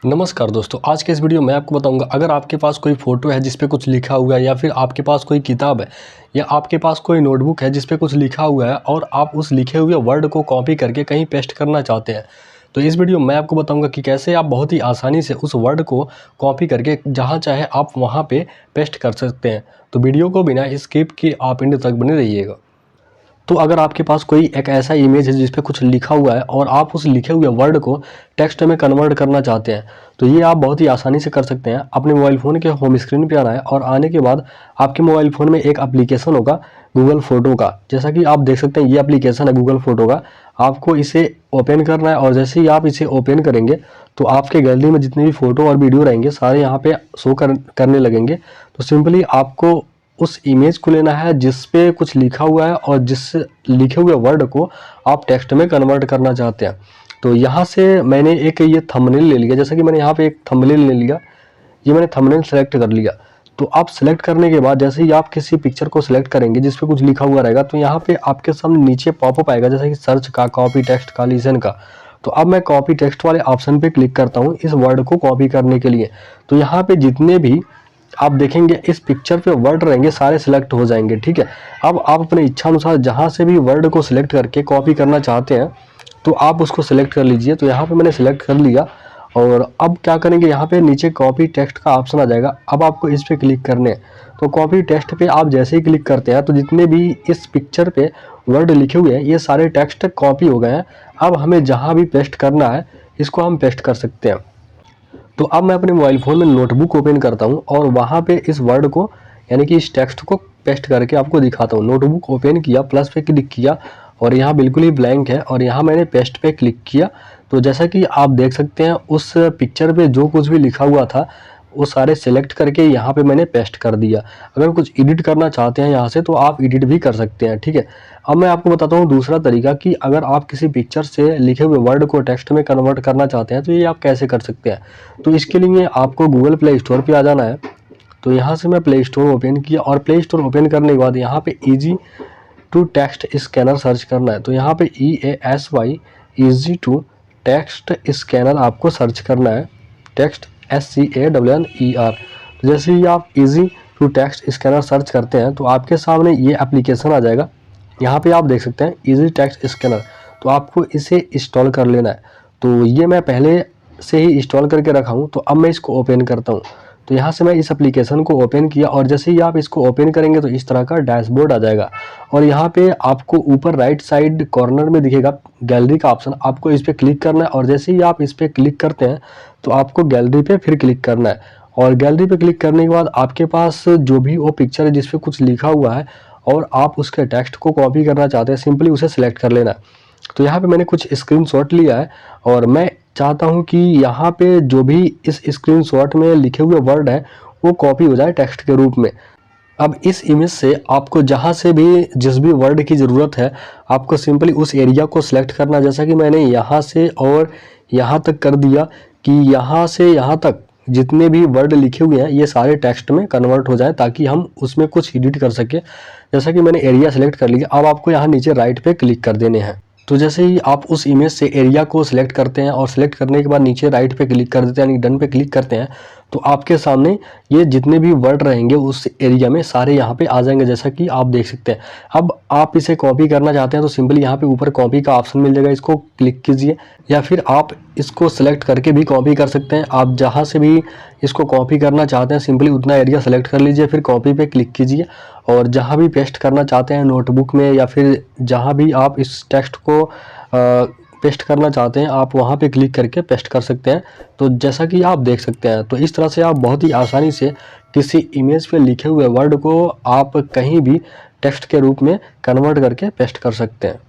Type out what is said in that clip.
नमस्कार दोस्तों, आज के इस वीडियो में आपको बताऊंगा अगर आपके पास कोई फ़ोटो है जिस पे कुछ लिखा हुआ है या फिर आपके पास कोई किताब है या आपके पास कोई नोटबुक है जिस पे कुछ लिखा हुआ है और आप उस लिखे हुए वर्ड को कॉपी करके कहीं पेस्ट करना चाहते हैं, तो इस वीडियो में मैं आपको बताऊंगा कि कैसे आप बहुत ही आसानी से उस वर्ड को कॉपी करके जहाँ चाहे आप वहाँ पे पेस्ट कर सकते हैं। तो वीडियो को बिना स्किप किए आप एंड तक बने रहिएगा। तो अगर आपके पास कोई एक ऐसा इमेज है जिस पे कुछ लिखा हुआ है और आप उस लिखे हुए वर्ड को टेक्स्ट में कन्वर्ट करना चाहते हैं, तो ये आप बहुत ही आसानी से कर सकते हैं। अपने मोबाइल फ़ोन के होम स्क्रीन पे आना है और आने के बाद आपके मोबाइल फ़ोन में एक एप्लीकेशन होगा गूगल फ़ोटो का। जैसा कि आप देख सकते हैं ये एप्लीकेशन है गूगल फ़ोटो का। आपको इसे ओपन करना है और जैसे ही आप इसे ओपन करेंगे तो आपके गैलरी में जितने भी फ़ोटो और वीडियो रहेंगे सारे यहाँ पे शो करने लगेंगे। तो सिंपली आपको उस इमेज को लेना है जिस पे कुछ लिखा हुआ है और जिस लिखे हुए वर्ड को आप टेक्स्ट में कन्वर्ट करना चाहते हैं। तो यहाँ से मैंने एक ये थंबनेल ले लिया, जैसा कि मैंने यहाँ पे एक थंबनेल ले लिया, ये मैंने थंबनेल सेलेक्ट कर लिया। तो आप सेलेक्ट करने के बाद जैसे ही आप किसी पिक्चर को सिलेक्ट करेंगे जिस पे कुछ लिखा हुआ रहेगा तो यहाँ पे आपके सामने नीचे पॉपअप आएगा जैसे कि सर्च का, कॉपी टेक्स्ट का, लिसन का। तो अब मैं कॉपी टेक्स्ट वाले ऑप्शन पे क्लिक करता हूँ इस वर्ड को कॉपी करने के लिए। तो यहाँ पे जितने भी आप देखेंगे इस पिक्चर पे वर्ड रहेंगे सारे सिलेक्ट हो जाएंगे, ठीक है। अब आप अपने इच्छा अनुसार जहाँ से भी वर्ड को सिलेक्ट करके कॉपी करना चाहते हैं तो आप उसको सिलेक्ट कर लीजिए। तो यहाँ पे मैंने सिलेक्ट कर लिया और अब क्या करेंगे, यहाँ पे नीचे कॉपी टेक्स्ट का ऑप्शन आ जाएगा। अब आपको इस पे क्लिक करने हैं। तो कॉपी टेक्स्ट पे आप जैसे ही क्लिक करते हैं तो जितने भी इस पिक्चर पे वर्ड लिखे हुए हैं ये सारे टेक्स्ट कॉपी हो गए हैं। अब हमें जहाँ भी पेस्ट करना है इसको हम पेस्ट कर सकते हैं। तो अब मैं अपने मोबाइल फ़ोन में नोटबुक ओपन करता हूँ और वहाँ पे इस वर्ड को यानी कि इस टेक्स्ट को पेस्ट करके आपको दिखाता हूँ। नोटबुक ओपन किया, प्लस पे क्लिक किया और यहाँ बिल्कुल ही ब्लैंक है और यहाँ मैंने पेस्ट पे क्लिक किया। तो जैसा कि आप देख सकते हैं उस पिक्चर पे जो कुछ भी लिखा हुआ था वो सारे सेलेक्ट करके यहाँ पे मैंने पेस्ट कर दिया। अगर कुछ एडिट करना चाहते हैं यहाँ से तो आप एडिट भी कर सकते हैं, ठीक है। अब मैं आपको बताता हूँ दूसरा तरीका कि अगर आप किसी पिक्चर से लिखे हुए वर्ड को टेक्स्ट में कन्वर्ट करना चाहते हैं तो ये आप कैसे कर सकते हैं। तो इसके लिए आपको गूगल प्ले स्टोर पे आ जाना है। तो यहाँ से मैं प्ले स्टोर ओपन किया और प्ले स्टोर ओपन करने के बाद यहाँ पे easy to text scanner search करना है। तो यहाँ पे EASY easy to text scanner आपको सर्च करना है, टेक्स्ट SCANNER। तो जैसे ही आप easy to text scanner search करते हैं तो आपके सामने ये एप्लीकेशन आ जाएगा। यहाँ पे आप देख सकते हैं ईजी टेक्स्ट स्कैनर। तो आपको इसे इंस्टॉल कर लेना है। तो ये मैं पहले से ही इंस्टॉल करके रखा हूँ। तो अब मैं इसको ओपन करता हूँ। तो यहाँ से मैं इस एप्लीकेशन को ओपन किया और जैसे ही आप इसको ओपन करेंगे तो इस तरह का डैशबोर्ड आ जाएगा और यहाँ पे आपको ऊपर राइट साइड कॉर्नर में दिखेगा गैलरी का ऑप्शन। आपको इस पर क्लिक करना है और जैसे ही आप इस पर क्लिक करते हैं तो आपको गैलरी पे फिर क्लिक करना है और गैलरी पे क्लिक करने के बाद आपके पास जो भी वो पिक्चर है जिस पे कुछ लिखा हुआ है और आप उसके टेक्स्ट को कॉपी करना चाहते हैं सिंपली उसे सिलेक्ट कर लेना है। तो यहाँ पे मैंने कुछ स्क्रीनशॉट लिया है और मैं चाहता हूँ कि यहाँ पे जो भी इस स्क्रीनशॉट में लिखे हुए वर्ड है वो कॉपी हो जाए टेक्स्ट के रूप में। अब इस इमेज से आपको जहाँ से भी जिस भी वर्ड की ज़रूरत है आपको सिंपली उस एरिया को सिलेक्ट करना। जैसा कि मैंने यहाँ से और यहाँ तक कर दिया कि यहाँ से यहाँ तक जितने भी वर्ड लिखे हुए हैं ये सारे टेक्स्ट में कन्वर्ट हो जाए ताकि हम उसमें कुछ एडिट कर सके। जैसा कि मैंने एरिया सेलेक्ट कर लिया, अब आपको यहाँ नीचे राइट पे क्लिक कर देने हैं। तो जैसे ही आप उस इमेज से एरिया को सिलेक्ट करते हैं और सिलेक्ट करने के बाद नीचे राइट पे क्लिक कर देते हैं यानी डन पे क्लिक करते हैं तो आपके सामने ये जितने भी वर्ड रहेंगे उस एरिया में सारे यहाँ पे आ जाएंगे जैसा कि आप देख सकते हैं। अब आप इसे कॉपी करना चाहते हैं तो सिंपली यहाँ पे ऊपर कॉपी का ऑप्शन मिल जाएगा, इसको क्लिक कीजिए या फिर आप इसको सेलेक्ट करके भी कॉपी कर सकते हैं। आप जहाँ से भी इसको कॉपी करना चाहते हैं सिंपली उतना एरिया सेलेक्ट कर लीजिए, फिर कॉपी पे क्लिक कीजिए और जहाँ भी पेस्ट करना चाहते हैं नोटबुक में या फिर जहाँ भी आप इस टेक्स्ट को पेस्ट करना चाहते हैं आप वहाँ पे क्लिक करके पेस्ट कर सकते हैं। तो जैसा कि आप देख सकते हैं तो इस तरह से आप बहुत ही आसानी से किसी इमेज पे लिखे हुए वर्ड को आप कहीं भी टेक्स्ट के रूप में कन्वर्ट करके पेस्ट कर सकते हैं।